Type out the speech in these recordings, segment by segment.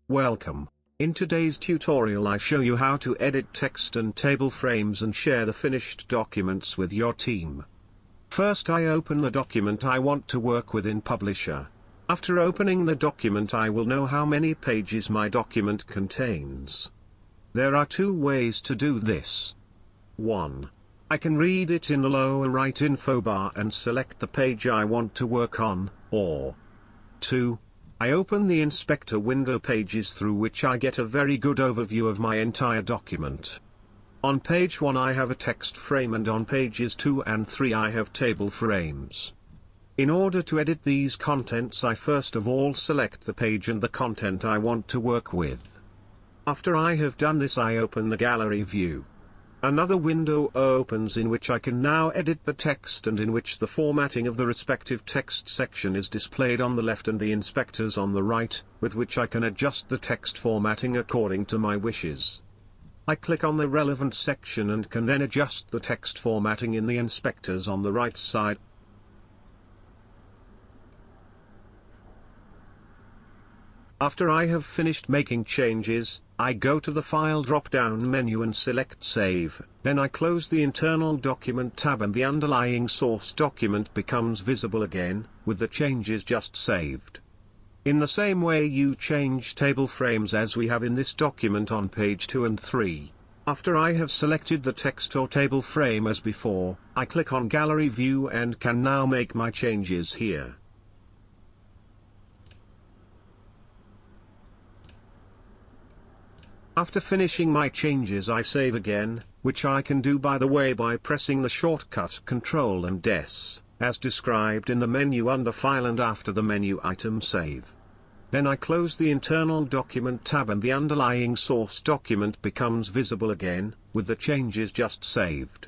Welcome. In today's tutorial I show you how to edit text and table frames and share the finished documents with your team. First I open the document I want to work with in Publisher. After opening the document I will know how many pages my document contains. There are two ways to do this. 1. I can read it in the lower right info bar and select the page I want to work on, or 2. I open the inspector window pages through which I get a very good overview of my entire document. On page 1 I have a text frame and on pages 2 and 3 I have table frames. In order to edit these contents I first of all select the page and the content I want to work with. After I have done this I open the gallery view. Another window opens in which I can now edit the text and in which the formatting of the respective text section is displayed on the left and the inspectors on the right, with which I can adjust the text formatting according to my wishes. I click on the relevant section and can then adjust the text formatting in the inspectors on the right side. After I have finished making changes, I go to the File drop-down menu and select Save, then I close the Internal Document tab and the underlying source document becomes visible again, with the changes just saved. In the same way you change table frames as we have in this document on page 2 and 3. After I have selected the text or table frame as before, I click on Gallery View and can now make my changes here. After finishing my changes I save again, which I can do by the way by pressing the shortcut Ctrl and S, as described in the menu under File and after the menu item Save. Then I close the Internal Document tab and the underlying source document becomes visible again, with the changes just saved.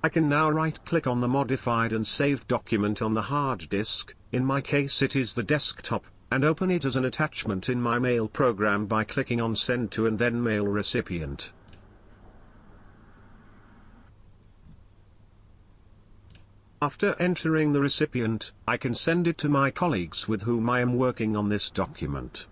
I can now right-click on the modified and saved document on the hard disk, in my case it is the desktop, and open it as an attachment in my mail program by clicking on Send to and then Mail Recipient. After entering the recipient, I can send it to my colleagues with whom I am working on this document.